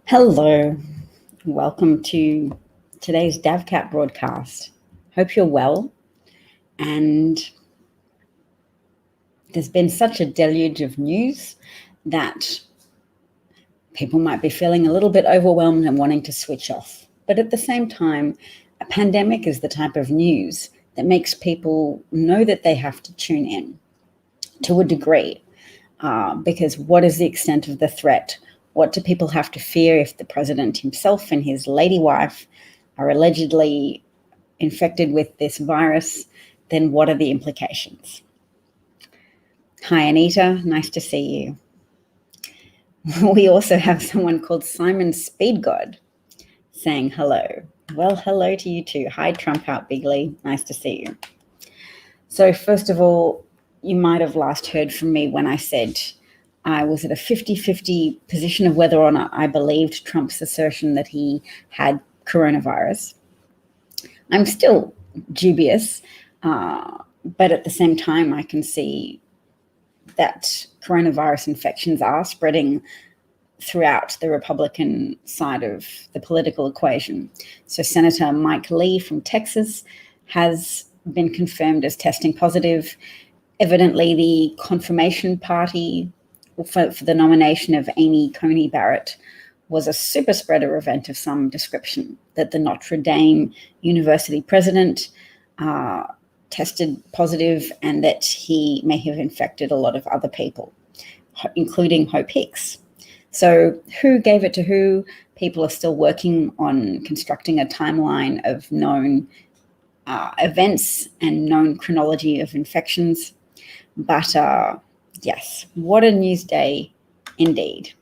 Hello, welcome to today's DavCat broadcast. Hope you're well. And there's been such a deluge of news that people might be feeling a little bit overwhelmed and wanting to switch off. But at the same time, a pandemic is the type of news that makes people know that they have to tune in to a degree. Because what is the extent of the threat? What do people have to fear if the president himself and his lady wife are allegedly infected with this virus? Then what are the implications? Hi, Anita. Nice to see you. We also have someone called Simon Speedgod saying hello. Well, hello to you too. Hi, Trump out Bigley. Nice to see you. So first of all, you might have last heard from me when I said I was at a 50-50 position of whether or not I believed Trump's assertion that he had coronavirus. I'm still dubious, but at the same time, I can see that coronavirus infections are spreading throughout the Republican side of the political equation. So Senator Mike Lee from Texas has been confirmed as testing positive. Evidently, the confirmation party for the nomination of Amy Coney Barrett was a super spreader event of some description, that the Notre Dame University president tested positive and that he may have infected a lot of other people, including Hope Hicks. So who gave it to who? People are still working on constructing a timeline of known events and known chronology of infections. But yes, what a news day indeed.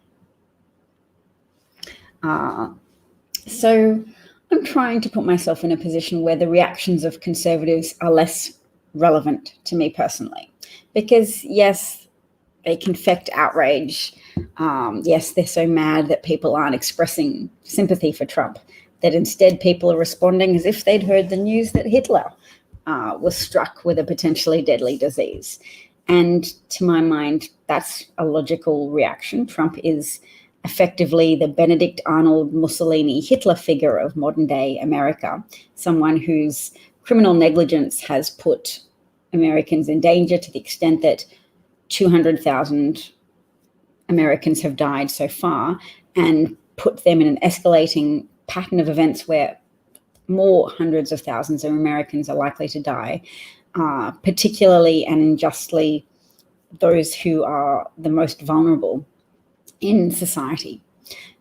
So I'm trying to put myself in a position where the reactions of conservatives are less relevant to me personally. Because yes, they confect outrage. Yes, they're so mad that people aren't expressing sympathy for Trump, that instead people are responding as if they'd heard the news that Hitler was struck with a potentially deadly disease. And to my mind, that's a logical reaction. Trump is effectively the Benedict Arnold Mussolini Hitler figure of modern day America, someone whose criminal negligence has put Americans in danger to the extent that 200,000 Americans have died so far, and put them in an escalating pattern of events where more hundreds of thousands of Americans are likely to die, particularly and unjustly those who are the most vulnerable in society.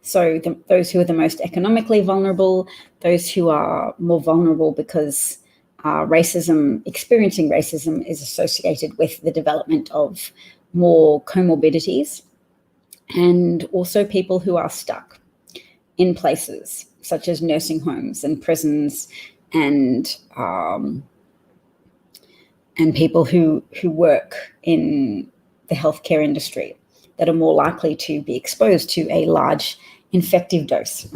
So those who are the most economically vulnerable, those who are more vulnerable because experiencing racism is associated with the development of more comorbidities, and also people who are stuck in places such as nursing homes and prisons, and people who work in the healthcare industry that are more likely to be exposed to a large infective dose.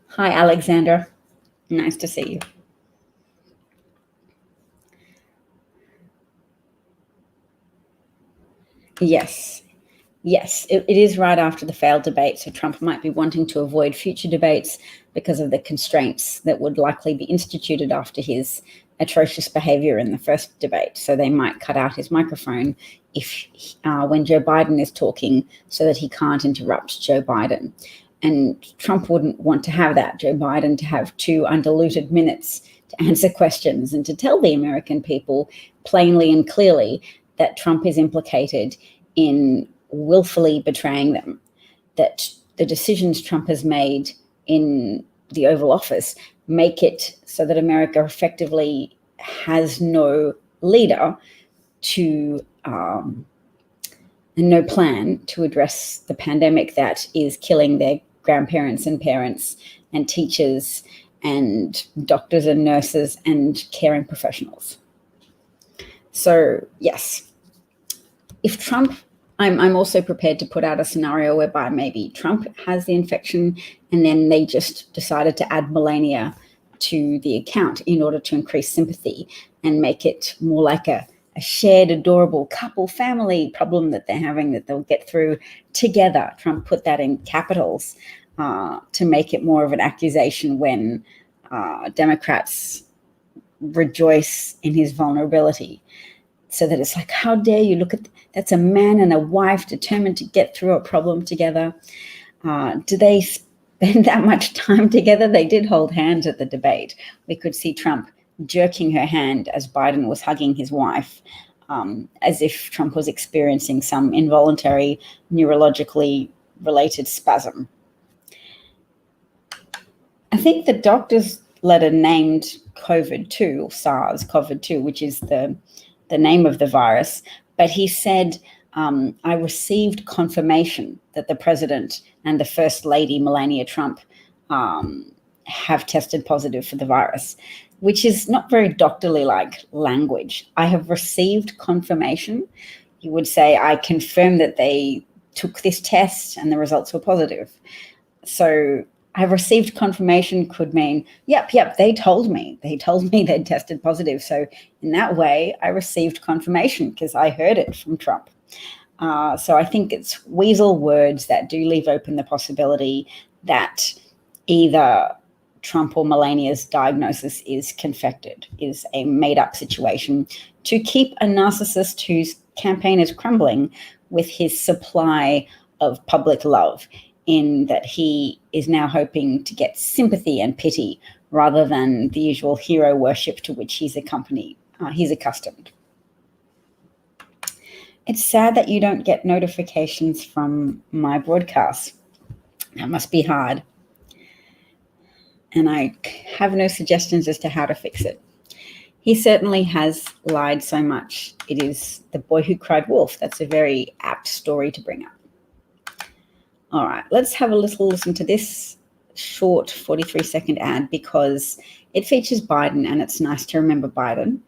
Hi, Alexander. Nice to see you. Yes, it is right after the failed debate, so Trump might be wanting to avoid future debates because of the constraints that would likely be instituted after his atrocious behavior in the first debate. So they might cut out his microphone when Joe Biden is talking, so that he can't interrupt Joe Biden. And Trump wouldn't want to have that, Joe Biden to have 2 undiluted minutes to answer questions and to tell the American people plainly and clearly that Trump is implicated in willfully betraying them, that the decisions Trump has made in the Oval Office make it so that America effectively has no leader and no plan to address the pandemic that is killing their grandparents and parents and teachers and doctors and nurses and caring professionals. So yes, if Trump, I'm also prepared to put out a scenario whereby maybe Trump has the infection and then they just decided to add Melania to the account in order to increase sympathy and make it more like a shared, adorable couple family problem that they're having that they'll get through together. Trump put that in capitals to make it more of an accusation when Democrats rejoice in his vulnerability. So that it's like, how dare you look at that's a man and a wife determined to get through a problem together. Do they spend that much time together? They did hold hands at the debate. We could see Trump jerking her hand as Biden was hugging his wife, as if Trump was experiencing some involuntary neurologically related spasm. I think the doctor's letter named COVID-2, or SARS-CoV-2, which is the name of the virus, but he said, I received confirmation that the president and the First Lady, Melania Trump, have tested positive for the virus, which is not very doctorly-like language. I have received confirmation. You would say, I confirm that they took this test and the results were positive. So I've received confirmation could mean, yep, they told me they'd tested positive. So in that way, I received confirmation because I heard it from Trump. So I think it's weasel words that do leave open the possibility that either Trump or Melania's diagnosis is confected, is a made-up situation to keep a narcissist whose campaign is crumbling with his supply of public love, in that he is now hoping to get sympathy and pity rather than the usual hero worship to which he's accustomed. It's sad that you don't get notifications from my broadcasts. That must be hard. And I have no suggestions as to how to fix it. He certainly has lied so much. It is the boy who cried wolf. That's a very apt story to bring up. All right, let's have a little listen to this short 43-second ad because it features Biden, and it's nice to remember Biden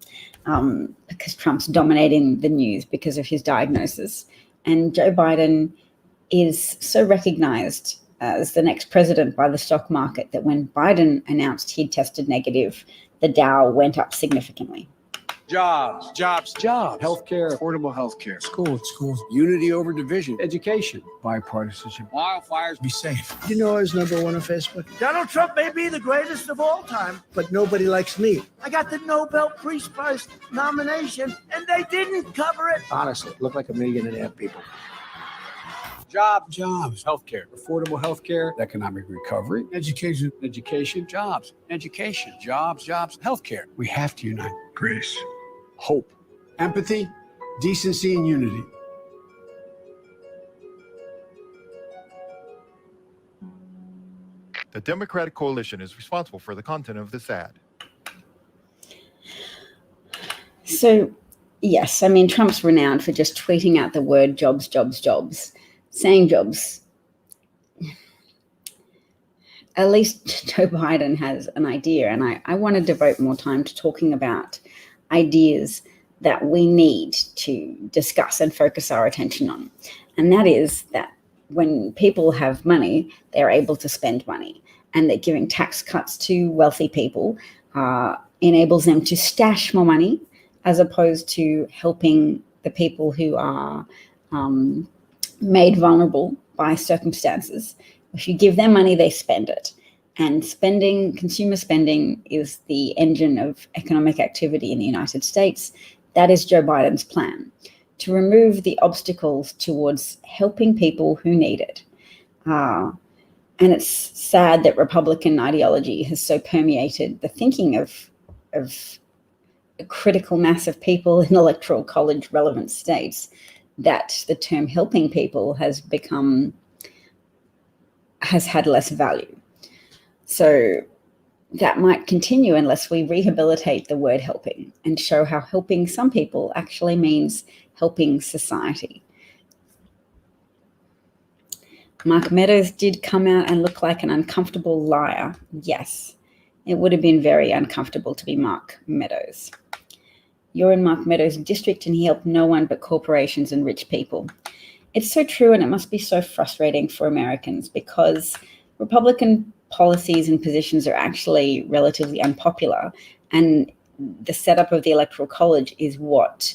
because Trump's dominating the news because of his diagnosis. And Joe Biden is so recognized as the next president by the stock market that when Biden announced he'd tested negative, the Dow went up significantly. Jobs. Healthcare, affordable healthcare. Schools. Unity over division. Education. Bipartisanship. Wildfires. Be safe. You know I was number one on Facebook? Donald Trump may be the greatest of all time, but nobody likes me. I got the Nobel Peace Prize nomination, and they didn't cover it. Honestly, it looked like 1.5 million people. Jobs. Healthcare. Affordable healthcare. Economic recovery. Education. Jobs. Education. Jobs. Healthcare. We have to unite. Grace. Hope. Empathy. Decency and unity. The Democratic coalition is responsible for the content of this ad. So, yes, I mean, Trump's renowned for just tweeting out the word jobs, saying jobs. At least Joe Biden has an idea, and I want to devote more time to talking about ideas that we need to discuss and focus our attention on. And that is that when people have money, they're able to spend money, and that giving tax cuts to wealthy people enables them to stash more money as opposed to helping the people who are made vulnerable by circumstances. If you give them money, they spend it. And consumer spending is the engine of economic activity in the United States. That is Joe Biden's plan, to remove the obstacles towards helping people who need it. And it's sad that Republican ideology has so permeated the thinking of a critical mass of people in electoral college relevant states that the term helping people has had less value. So that might continue unless we rehabilitate the word helping and show how helping some people actually means helping society. Mark Meadows did come out and look like an uncomfortable liar. Yes, it would have been very uncomfortable to be Mark Meadows. You're in Mark Meadows' district and he helped no one but corporations and rich people. It's so true, and it must be so frustrating for Americans because Republican policies and positions are actually relatively unpopular, and the setup of the Electoral College is what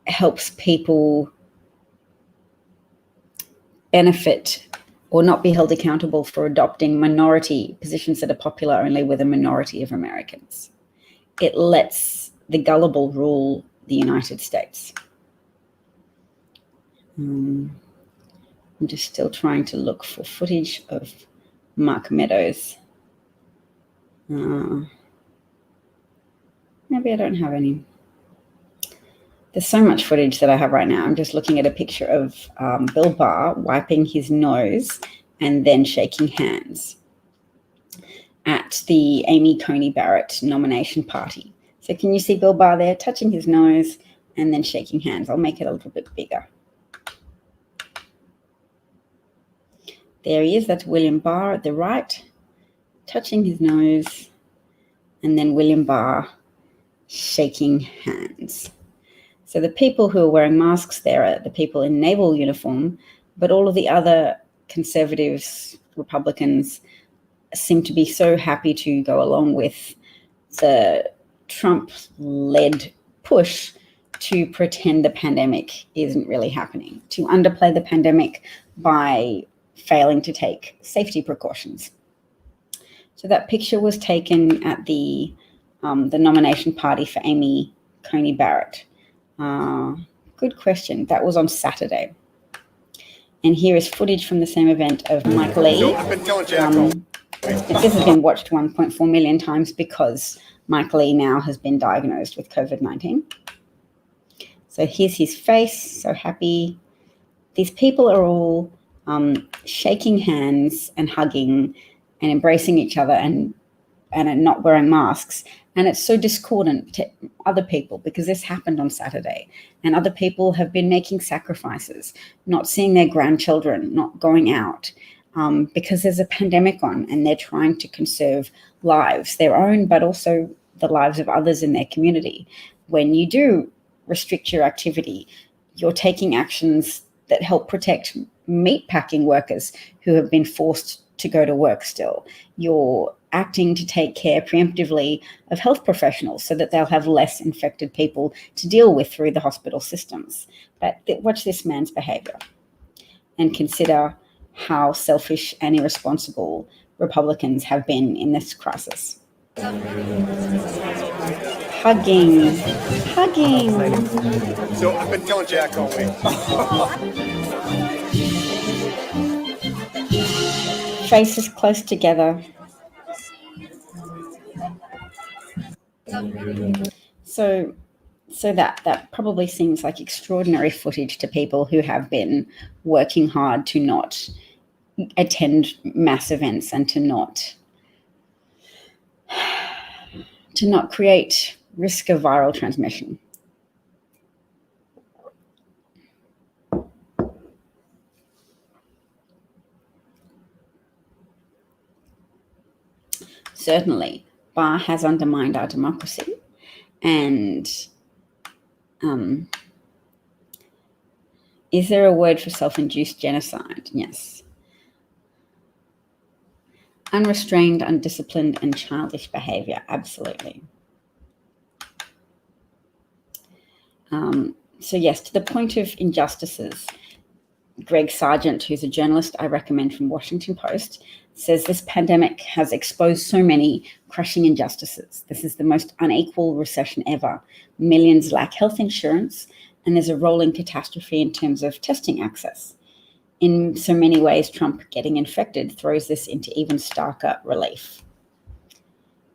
helps people benefit or not be held accountable for adopting minority positions that are popular only with a minority of Americans. It lets the gullible rule the United States. I'm just still trying to look for footage of Mark Meadows. Maybe I don't have any. There's so much footage that I have right now. I'm just looking at a picture of Bill Barr wiping his nose and then shaking hands at the Amy Coney Barrett nomination party. So can you see Bill Barr there touching his nose and then shaking hands? I'll make it a little bit bigger. There he is. That's William Barr at the right, touching his nose, and then William Barr shaking hands. So the people who are wearing masks there are the people in naval uniform, but all of the other conservatives, Republicans, seem to be so happy to go along with the Trump-led push to pretend the pandemic isn't really happening, to underplay the pandemic by failing to take safety precautions. So that picture was taken at the nomination party for Amy Coney Barrett. Good question. That was on Saturday. And here is footage from the same event of Mike Lee. This has been watched 1.4 million times because Mike Lee now has been diagnosed with COVID-19. So here's his face, so happy. These people are all shaking hands and hugging and embracing each other and not wearing masks. And it's so discordant to other people because this happened on Saturday. And other people have been making sacrifices, not seeing their grandchildren, not going out, because there's a pandemic on and they're trying to conserve lives, their own, but also the lives of others in their community. When you do restrict your activity, you're taking actions that help protect meatpacking workers who have been forced to go to work still. You're acting to take care preemptively of health professionals so that they'll have less infected people to deal with through the hospital systems. But watch this man's behavior and consider how selfish and irresponsible Republicans have been in this crisis. Hugging. So I've been telling Jack all week. Faces close together. So that probably seems like extraordinary footage to people who have been working hard to not attend mass events and to not create risk of viral transmission. Certainly, Barr has undermined our democracy, and is there a word for self-induced genocide? Yes. Unrestrained, undisciplined, and childish behavior, absolutely. So yes, to the point of injustices, Greg Sargent, who's a journalist I recommend from Washington Post, says this pandemic has exposed so many crushing injustices. This is the most unequal recession ever. Millions lack health insurance, and there's a rolling catastrophe in terms of testing access. In so many ways, Trump getting infected throws this into even starker relief.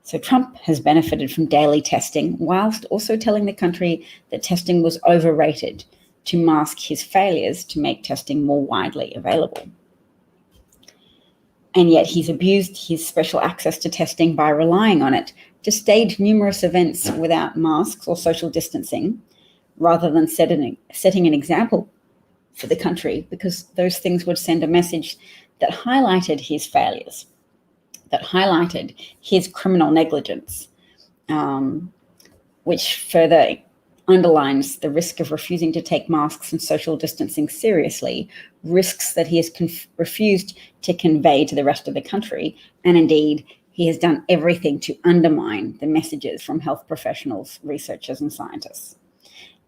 So Trump has benefited from daily testing, whilst also telling the country that testing was overrated to mask his failures to make testing more widely available. And yet he's abused his special access to testing by relying on it to stage numerous events without masks or social distancing, rather than setting an example for the country, because those things would send a message that highlighted his failures, that highlighted his criminal negligence, which further underlines the risk of refusing to take masks and social distancing seriously, risks that he has refused to convey to the rest of the country, and indeed he has done everything to undermine the messages from health professionals, researchers, and scientists.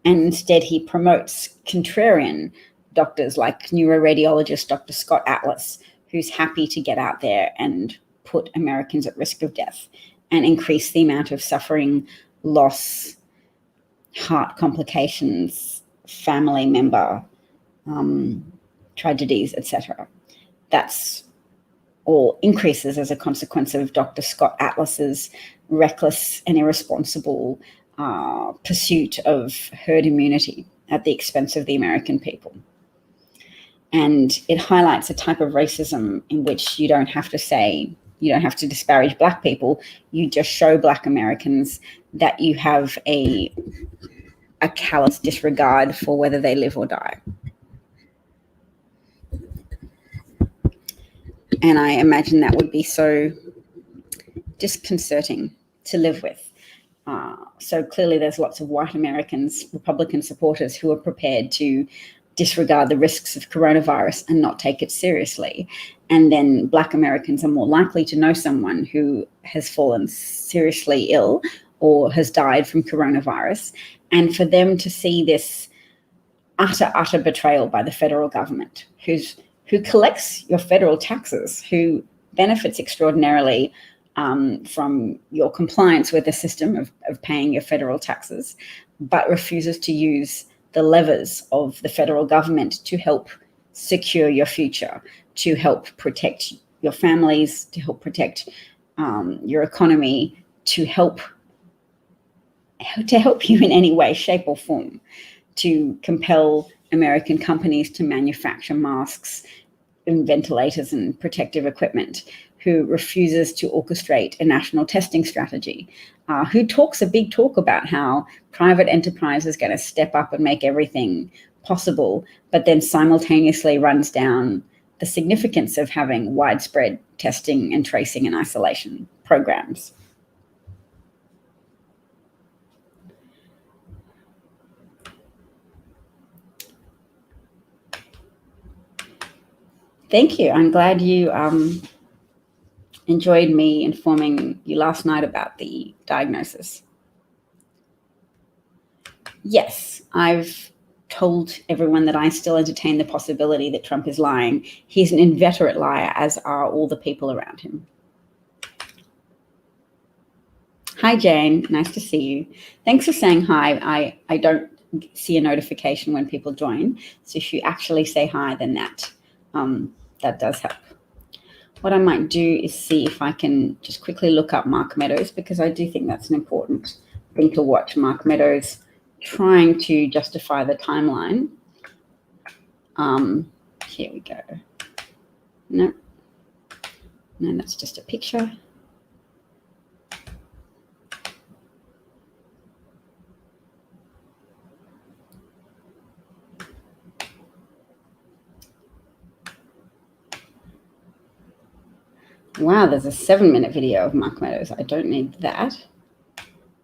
And instead, he promotes contrarian doctors like neuroradiologist Dr. Scott Atlas, who's happy to get out there and put Americans at risk of death and increase the amount of suffering, loss, heart complications, family member tragedies, etc. That's all increases as a consequence of Dr. Scott Atlas's reckless and irresponsible pursuit of herd immunity at the expense of the American people. And it highlights a type of racism in which you don't have to disparage Black people. You just show Black Americans that you have a callous disregard for whether they live or die. And I imagine that would be so disconcerting to live with. So clearly there's lots of white Americans, Republican supporters, who are prepared to disregard the risks of coronavirus and not take it seriously. And then Black Americans are more likely to know someone who has fallen seriously ill or has died from coronavirus. And for them to see this utter betrayal by the federal government, who collects your federal taxes, who benefits extraordinarily from your compliance with the system of paying your federal taxes, but refuses to use the levers of the federal government to help secure your future, to help protect your families, to help protect your economy, to help you in any way, shape, or form, to compel American companies to manufacture masks and ventilators and protective equipment, who refuses to orchestrate a national testing strategy, who talks a big talk about how private enterprise is going to step up and make everything possible, but then simultaneously runs down the significance of having widespread testing and tracing and isolation programs. Thank you. I'm glad you enjoyed me informing you last night about the diagnosis. Yes, I've told everyone that I still entertain the possibility that Trump is lying. He's an inveterate liar, as are all the people around him. Hi, Jane. Nice to see you. Thanks for saying hi. I don't see a notification when people join. So if you actually say hi, then that does help. What I might do is see if I can just quickly look up Mark Meadows, because I do think that's an important thing to watch. Mark Meadows trying to justify the timeline. Here we go. No, that's just a picture. Wow, there's a 7-minute video of Mark Meadows. I don't need that.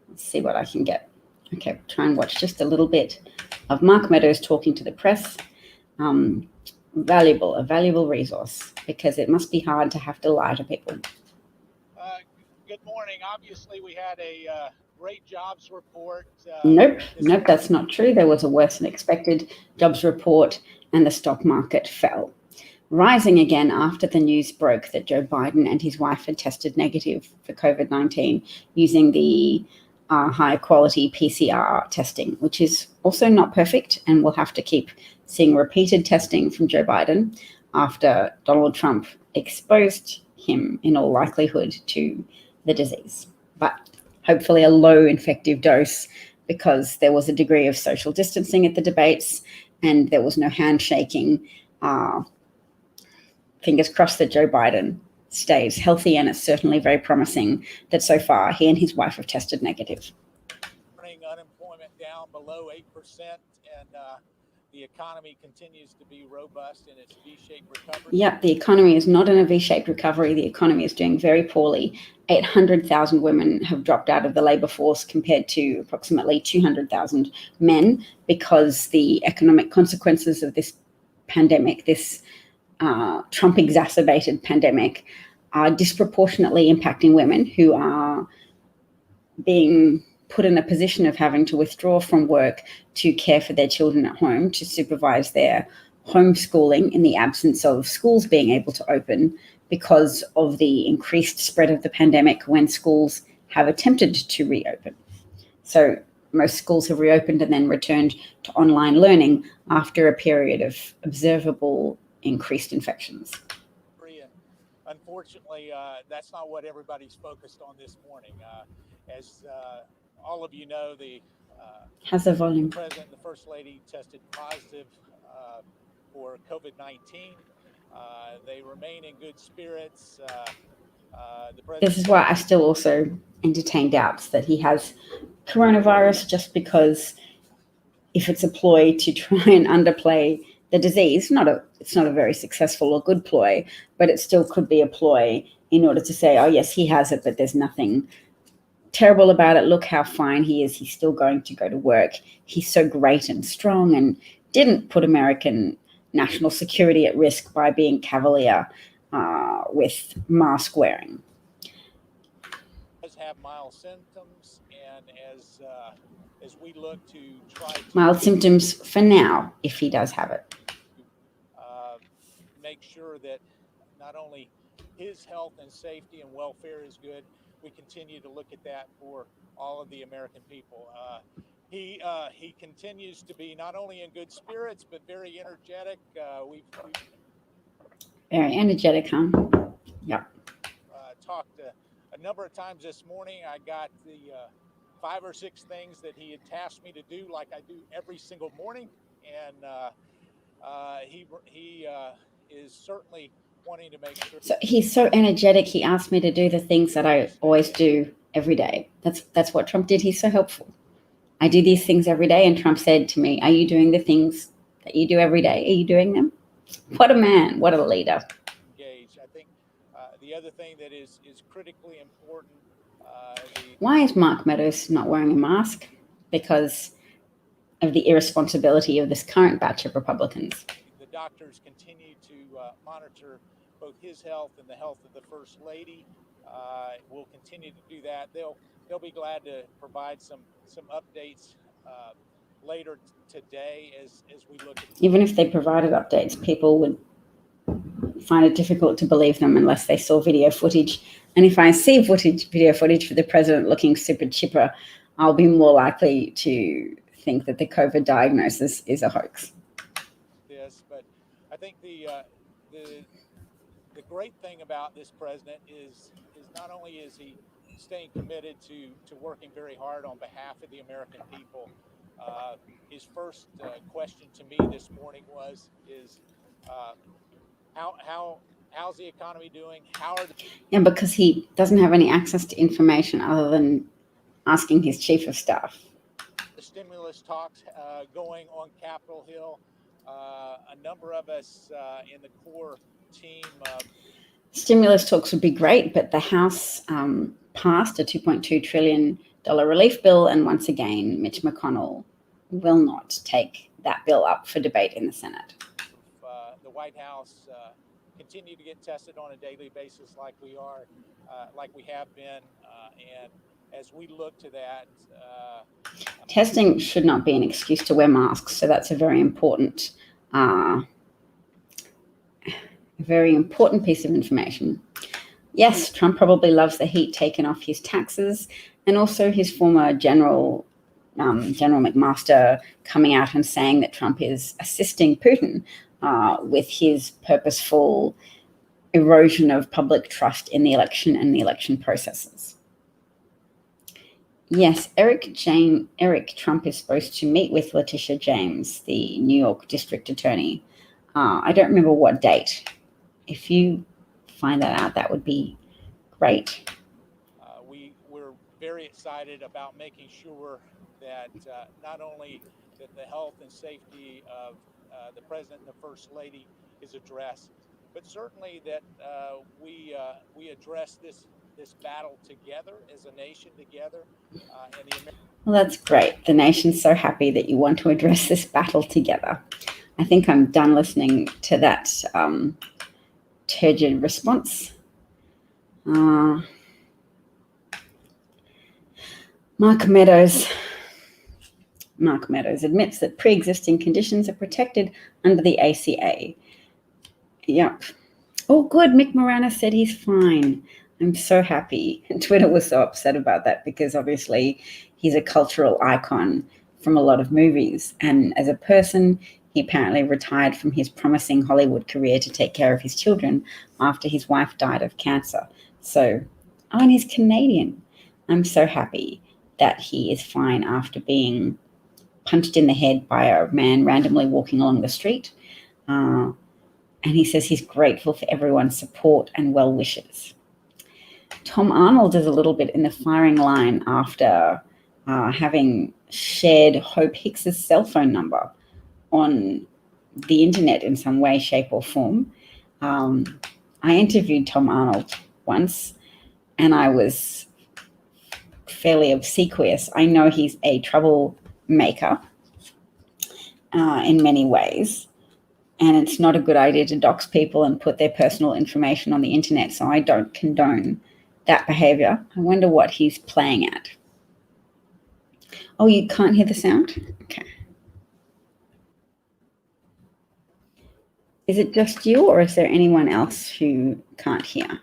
Let's see what I can get. Okay, try and watch just a little bit of Mark Meadows talking to the press. A valuable resource, because it must be hard to have to lie to people. Good morning. Obviously, we had a great jobs report. Nope, that's not true. There was a worse than expected jobs report, and the stock market fell, rising again after the news broke that Joe Biden and his wife had tested negative for COVID-19 using the high-quality PCR testing, which is also not perfect, and we'll have to keep seeing repeated testing from Joe Biden after Donald Trump exposed him, in all likelihood, to the disease. But hopefully a low infective dose, because there was a degree of social distancing at the debates and there was no handshaking. Fingers crossed that Joe Biden stays healthy, and it's certainly very promising that so far he and his wife have tested negative. Bring unemployment down below 8%, and the economy continues to be robust in its V-shaped recovery. Yeah, the economy is not in a V-shaped recovery. The economy is doing very poorly. 800,000 women have dropped out of the labor force compared to approximately 200,000 men, because the economic consequences of this pandemic, this Trump-exacerbated pandemic, are disproportionately impacting women who are being put in a position of having to withdraw from work to care for their children at home, to supervise their homeschooling in the absence of schools being able to open because of the increased spread of the pandemic when schools have attempted to reopen. So most schools have reopened and then returned to online learning after a period of observable increased infections. Unfortunately, that's not what everybody's focused on this morning. As all of you know, the How's the volume? President and the First Lady tested positive for COVID-19. They remain in good spirits. This is why I still also entertain doubts that he has coronavirus, just because if it's a ploy to try and underplay the disease, it's not a very successful or good ploy, but it still could be a ploy in order to say, oh yes, he has it, but there's nothing terrible about it. Look how fine he is. He's still going to go to work. He's so great and strong and didn't put American national security at risk by being cavalier with mask wearing. Does have mild symptoms, and as we look to try to mild symptoms for now, if he does have it, make sure that not only his health and safety and welfare is good, we continue to look at that for all of the American people. He continues to be not only in good spirits, but very energetic. Very energetic, huh? Yep. Talked a number of times this morning. I got the 5 or 6 things that he had tasked me to do, like I do every single morning, and he is certainly wanting to make sure. So he's so energetic. He asked me to do the things that I always do every day. That's what Trump did. He's so helpful. I do these things every day, and Trump said to me, "Are you doing the things that you do every day? Are you doing them?" What a man! What a leader! Engage. I think the other thing that is critically important. Why is Mark Meadows not wearing a mask? Because of the irresponsibility of this current batch of Republicans. The doctors continue to monitor both his health and the health of the First Lady. We'll continue to do that. They'll be glad to provide some updates later today as we look at. Even if they provided updates, people would find it difficult to believe them unless they saw video footage. And if I see video footage for the president looking super chipper, I'll be more likely to think that the COVID diagnosis is a hoax. Yes, but I think the great thing about this president is not only is he staying committed to working very hard on behalf of the American people. His first question to me this morning is how's the economy doing? Yeah, because he doesn't have any access to information other than asking his chief of staff. The stimulus talks going on Capitol Hill. A number of us in the core team. Stimulus talks would be great, but the House passed a $2.2 trillion relief bill, and once again, Mitch McConnell will not take that bill up for debate in the Senate. The White House continue to get tested on a daily basis like we have been, and as we look to that. Testing should not be an excuse to wear masks, so that's a very important piece of information. Yes, Trump probably loves the heat taken off his taxes, and also his former General McMaster coming out and saying that Trump is assisting Putin with his purposeful erosion of public trust in the election and the election processes. Yes, Eric Trump is supposed to meet with Letitia James, the New York District Attorney. I don't remember what date. If you find that out, that would be great. We're very excited about making sure that not only that the health and safety of the President and the First Lady is addressed, but certainly that we address this battle together as a nation together. Well, that's great. The nation's so happy that you want to address this battle together. I think I'm done listening to that turgid response. Mark Meadows admits that pre-existing conditions are protected under the ACA. Yep. Oh, good. Mick Moranis said he's fine. I'm so happy. Twitter was so upset about that because obviously he's a cultural icon from a lot of movies. And as a person, he apparently retired from his promising Hollywood career to take care of his children after his wife died of cancer. And he's Canadian. I'm so happy that he is fine after being punched in the head by a man randomly walking along the street. And he says he's grateful for everyone's support and well wishes. Tom Arnold is a little bit in the firing line after having shared Hope Hicks's cell phone number on the internet in some way, shape, or form. I interviewed Tom Arnold once, and I was fairly obsequious. I know he's a troublemaker in many ways, and it's not a good idea to dox people and put their personal information on the internet, so I don't condone that behavior. I wonder what he's playing at. Oh, you can't hear the sound? Okay. Is it just you, or is there anyone else who can't hear?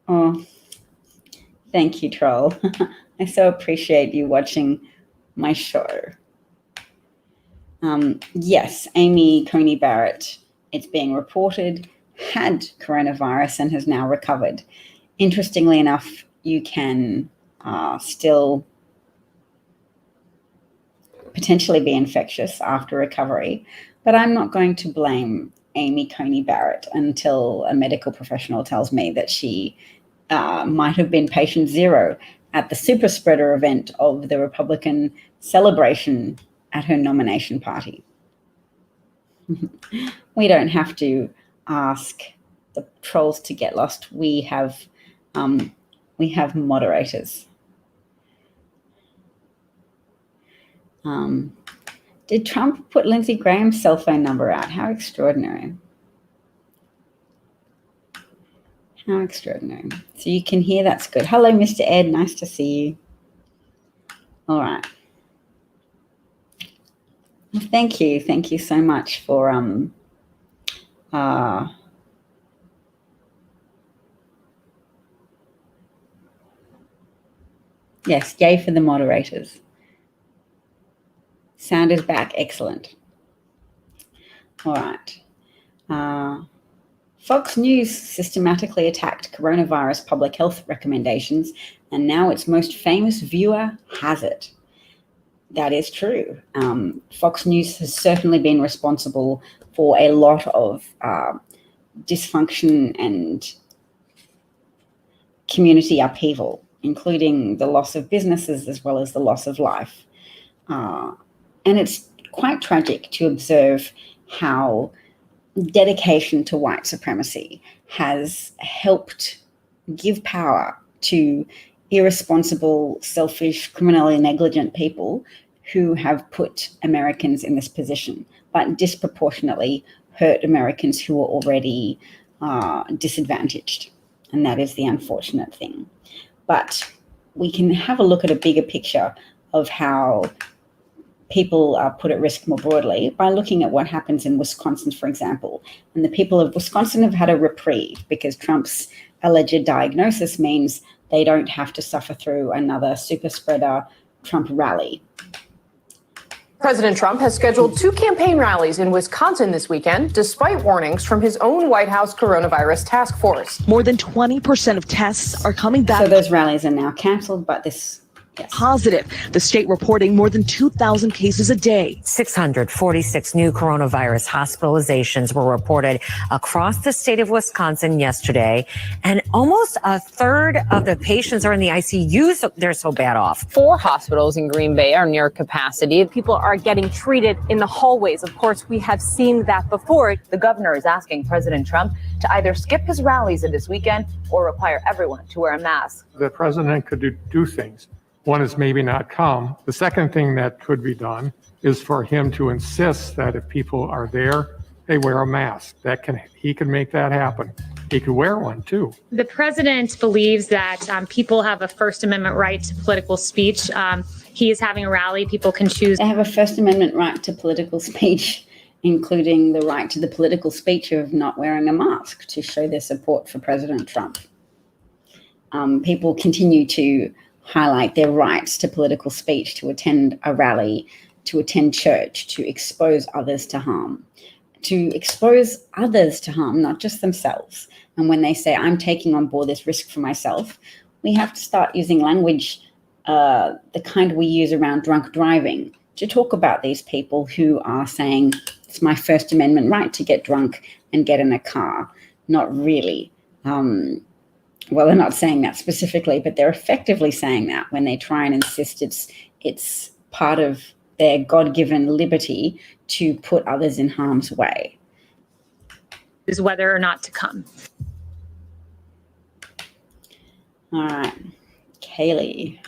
Oh, thank you, Troll. I so appreciate you watching my show. Yes, Amy Coney Barrett, it's being reported, had coronavirus and has now recovered. Interestingly enough, you can still potentially be infectious after recovery, but I'm not going to blame Amy Coney Barrett until a medical professional tells me that she might have been patient zero at the super spreader event of the Republican celebration at her nomination party. We don't have to ask the trolls to get lost. We have moderators. Did Trump put Lindsey Graham's cell phone number out? How extraordinary. How extraordinary. So you can hear, that's good. Hello, Mr. Ed. Nice to see you. All right. Well, thank you. Thank you so much for yes, yay for the moderators. Sound is back. Excellent. All right. Fox News systematically attacked coronavirus public health recommendations, and now its most famous viewer has it. That is true. Fox News has certainly been responsible for a lot of dysfunction and community upheaval, including the loss of businesses as well as the loss of life. And it's quite tragic to observe how dedication to white supremacy has helped give power to irresponsible, selfish, criminally negligent people who have put Americans in this position, but disproportionately hurt Americans who are already disadvantaged. And that is the unfortunate thing. But we can have a look at a bigger picture of how people are put at risk more broadly by looking at what happens in Wisconsin, for example. And the people of Wisconsin have had a reprieve because Trump's alleged diagnosis means they don't have to suffer through another super spreader Trump rally. President Trump has scheduled 2 campaign rallies in Wisconsin this weekend, despite warnings from his own White House coronavirus task force. More than 20% of tests are coming back. So those rallies are now canceled, but this positive. The state reporting more than 2,000 cases a day. 646 new coronavirus hospitalizations were reported across the state of Wisconsin yesterday, and almost a third of the patients are in the ICU. So they're so bad off. 4 hospitals in Green Bay are near capacity. People are getting treated in the hallways. Of course, we have seen that before. The governor is asking President Trump to either skip his rallies this weekend or require everyone to wear a mask. The president could do things. One is maybe not come. The second thing that could be done is for him to insist that if people are there They wear a mask. He can make that happen. He could wear one too. The president believes that people have a First Amendment right to political speech. He is having a rally. People can choose. They have a First Amendment right to political speech, including the right to the political speech of not wearing a mask to show their support for President Trump. People continue to highlight their rights to political speech, to attend a rally, to attend church, to expose others to harm. To expose others to harm, not just themselves. And when they say, I'm taking on board this risk for myself, we have to start using language, the kind we use around drunk driving, to talk about these people who are saying, it's my First Amendment right to get drunk and get in a car. Not really. Well, they're not saying that specifically, but they're effectively saying that when they try and insist it's part of their God-given liberty to put others in harm's way. Is whether or not to come. All right, Kaylee.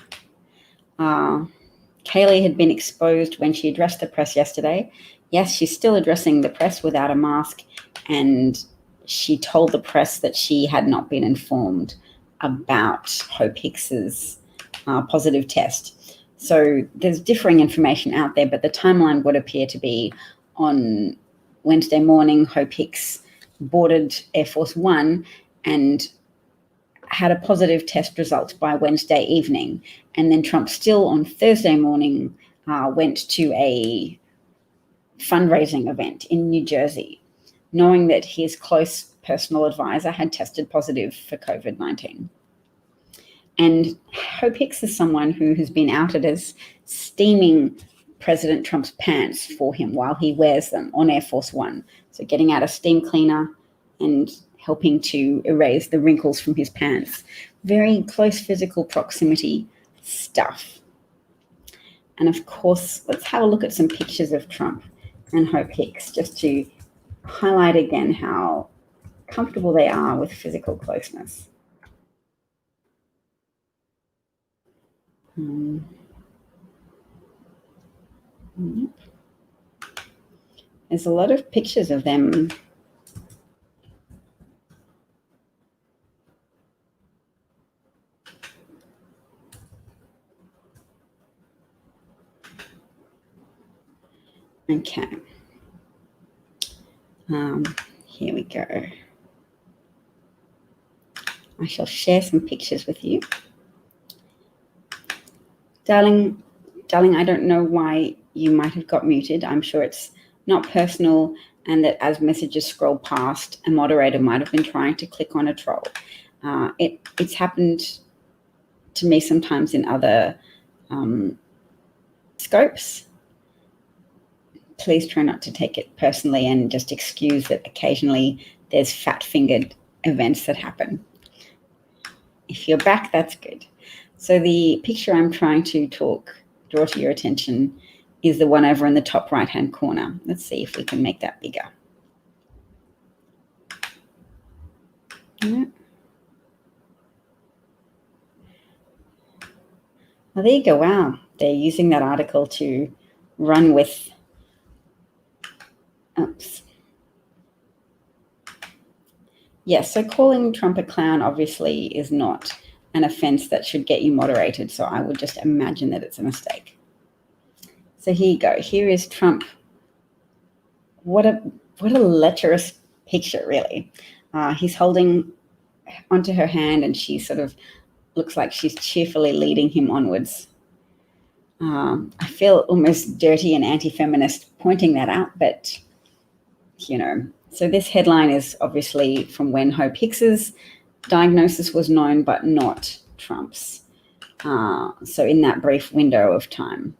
Kaylee had been exposed when she addressed the press yesterday. Yes, she's still addressing the press without a mask, and she told the press that she had not been informed about Hope Hicks's positive test. So there's differing information out there, but the timeline would appear to be on Wednesday morning, Hope Hicks boarded Air Force One and had a positive test result by Wednesday evening. And then Trump still on Thursday morning went to a fundraising event in New Jersey, knowing that his close personal advisor had tested positive for COVID-19. And Hope Hicks is someone who has been outed as steaming President Trump's pants for him while he wears them on Air Force One. So getting out a steam cleaner and helping to erase the wrinkles from his pants. Very close physical proximity stuff. And of course, let's have a look at some pictures of Trump and Hope Hicks just to highlight again how comfortable they are with physical closeness. There's a lot of pictures of them. Okay. Here we go. I shall share some pictures with you. Darling, I don't know why you might have got muted. I'm sure it's not personal, and that as messages scroll past, a moderator might have been trying to click on a troll. It's happened to me sometimes in other scopes. Please try not to take it personally and just excuse that occasionally there's fat-fingered events that happen. If you're back, that's good. So the picture I'm trying to draw to your attention is the one over in the top right-hand corner. Let's see if we can make that bigger. Yeah. Well, there you go. Wow. They're using that article to run with. Oops. Yes, so calling Trump a clown obviously is not an offense that should get you moderated. So I would just imagine that it's a mistake. So here you go. Here is Trump. What a lecherous picture, really. He's holding onto her hand, and she sort of looks like she's cheerfully leading him onwards. I feel almost dirty and anti-feminist pointing that out, but, you know. So this headline is obviously from when Hope Hicks's diagnosis was known, but not Trump's. So in that brief window of time.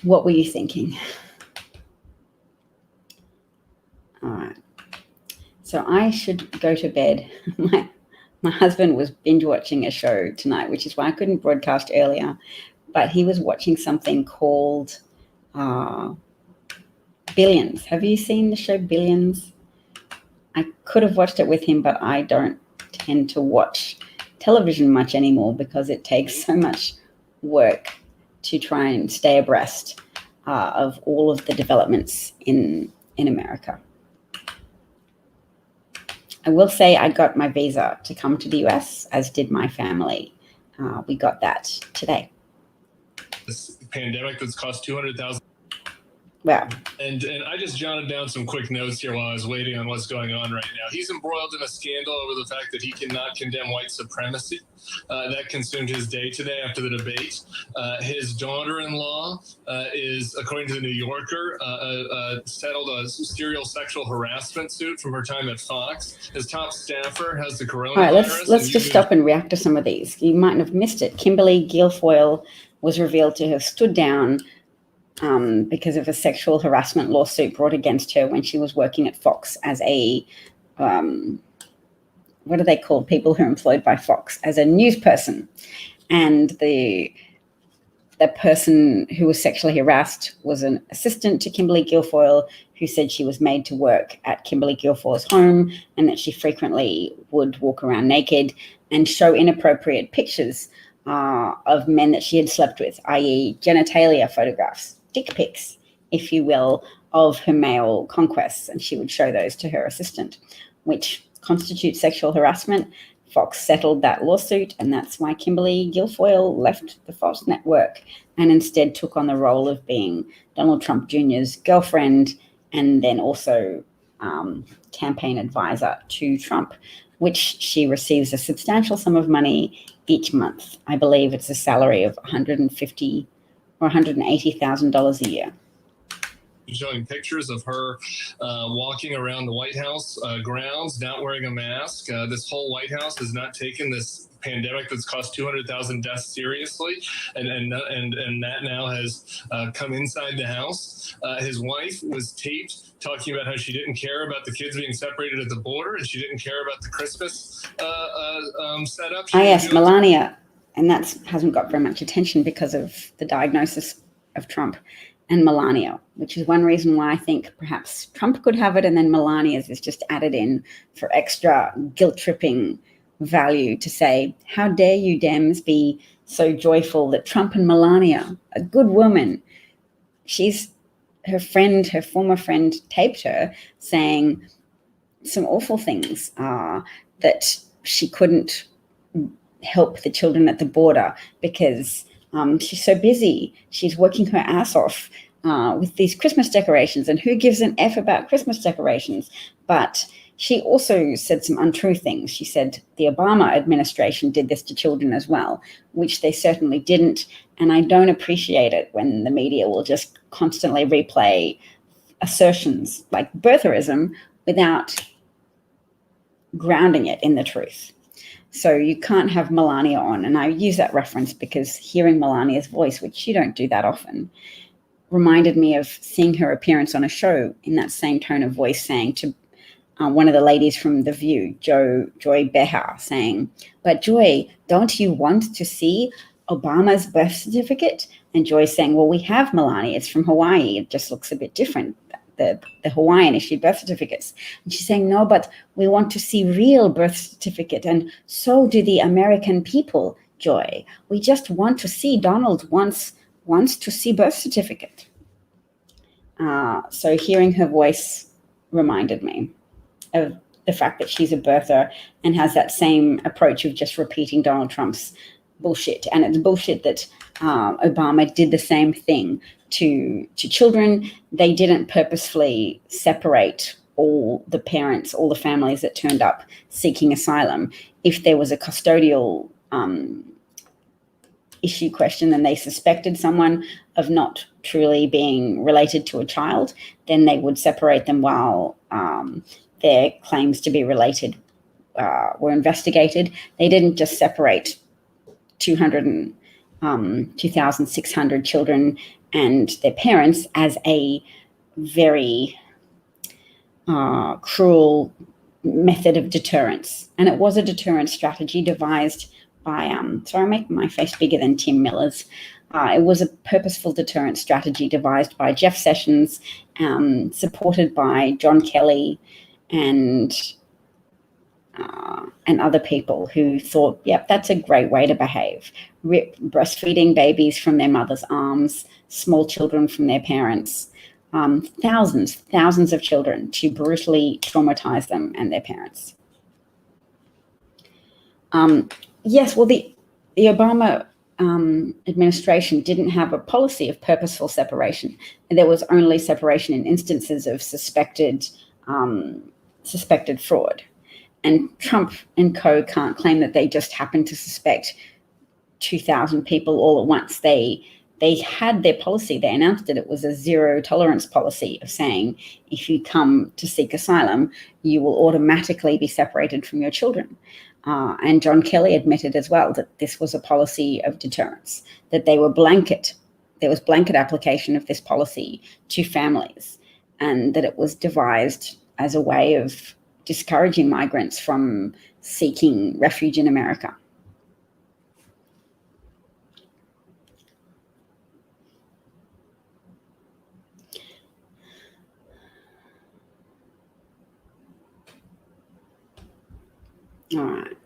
What were you thinking? All right. So I should go to bed. My husband was binge watching a show tonight, which is why I couldn't broadcast earlier. But he was watching something called Billions. Have you seen the show Billions? I could have watched it with him, but I don't tend to watch television much anymore because it takes so much work to try and stay abreast of all of the developments in America. I will say I got my visa to come to the US, as did my family. We got that today. This pandemic that's cost $200,000. Wow. And I just jotted down some quick notes here while I was waiting on what's going on right now. He's embroiled in a scandal over the fact that he cannot condemn white supremacy. That consumed his day today after the debate. His daughter-in-law is, according to the New Yorker, settled a serial sexual harassment suit from her time at Fox. His top staffer has the coronavirus. All right, let's just stop and react to some of these. You might have missed it. Kimberly Guilfoyle was revealed to have stood down because of a sexual harassment lawsuit brought against her when she was working at Fox as a, what are they called? People who are employed by Fox as a news person. And the person who was sexually harassed was an assistant to Kimberly Guilfoyle, who said she was made to work at Kimberly Guilfoyle's home and that she frequently would walk around naked and show inappropriate pictures of men that she had slept with, i.e. genitalia photographs, dick pics, if you will, of her male conquests. And she would show those to her assistant, which constitutes sexual harassment. Fox settled that lawsuit, and that's why Kimberly Guilfoyle left the Fox network and instead took on the role of being Donald Trump Jr.'s girlfriend and then also campaign advisor to Trump, which she receives a substantial sum of money each month. I believe it's a salary of $150,000 or $180,000 a year. Showing pictures of her walking around the White House grounds, not wearing a mask. This whole White House has not taken this pandemic that's cost 200,000 deaths seriously, and that now has come inside the house. His wife was taped talking about how she didn't care about the kids being separated at the border, and she didn't care about the Christmas setup. Yes, Melania, and that hasn't got very much attention because of the diagnosis of Trump and Melania, which is one reason why I think perhaps Trump could have it, and then Melania's is just added in for extra guilt-tripping value to say, how dare you Dems be so joyful that Trump and Melania, a good woman, her former friend taped her saying some awful things, that she couldn't help the children at the border because she's so busy. She's working her ass off with these Christmas decorations, and who gives an F about Christmas decorations? But she also said some untrue things. She said the Obama administration did this to children as well, which they certainly didn't. And I don't appreciate it when the media will just constantly replay assertions like birtherism without grounding it in the truth. So you can't have Melania on. And I use that reference because hearing Melania's voice, which you don't do that often, reminded me of seeing her appearance on a show in that same tone of voice, saying to one of the ladies from The View, Joy Behar, saying, but Joy, don't you want to see Obama's birth certificate? And Joy saying, well, we have Melania. It's from Hawaii. It just looks a bit different. The Hawaiian issued birth certificates. And she's saying, no, but we want to see real birth certificate. And so do the American people, Joy. We just want to see, Donald wants to see birth certificate. So hearing her voice reminded me of the fact that she's a birther and has that same approach of just repeating Donald Trump's bullshit. And it's bullshit that Obama did the same thing to children. They didn't purposefully separate all the parents, all the families that turned up seeking asylum. If there was a custodial issue question and they suspected someone of not truly being related to a child, then they would separate them while their claims to be related were investigated. They didn't just separate 2,600 children and their parents as a very cruel method of deterrence. And it was a deterrence strategy devised by, sorry, I make my face bigger than Tim Miller's. It was a purposeful deterrence strategy devised by Jeff Sessions, supported by John Kelly and and other people who thought, yep, that's a great way to behave. Rip breastfeeding babies from their mother's arms, small children from their parents, thousands of children, to brutally traumatize them and their parents. Yes, well, the Obama administration didn't have a policy of purposeful separation. There was only separation in instances of suspected fraud. And Trump and co can't claim that they just happened to suspect 2,000 people all at once. They had their policy. They announced it. It was a zero tolerance policy of saying, if you come to seek asylum, you will automatically be separated from your children. And John Kelly admitted as well that this was a policy of deterrence, that there was blanket application of this policy to families, and that it was devised as a way of discouraging migrants from seeking refuge in America. All right.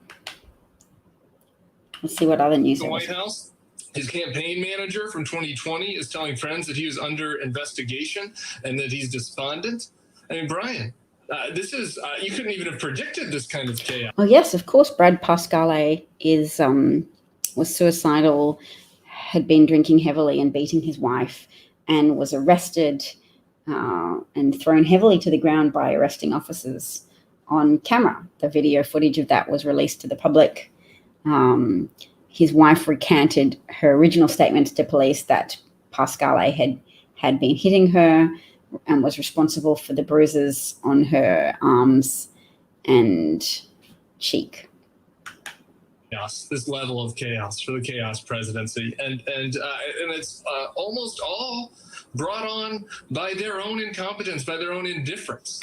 Let's see what other news. The White House, his campaign manager from 2020 is telling friends that he was under investigation and that he's despondent. I mean, Brian, this is, you couldn't even have predicted this kind of chaos. Oh, yes, of course. Brad Pascale was suicidal, had been drinking heavily and beating his wife, and was arrested and thrown heavily to the ground by arresting officers on camera. The video footage of that was released to the public. His wife recanted her original statements to police that Pascale had been hitting her and was responsible for the bruises on her arms and cheek. Chaos, this level of chaos for the chaos presidency, and it's almost all brought on by their own incompetence, by their own indifference.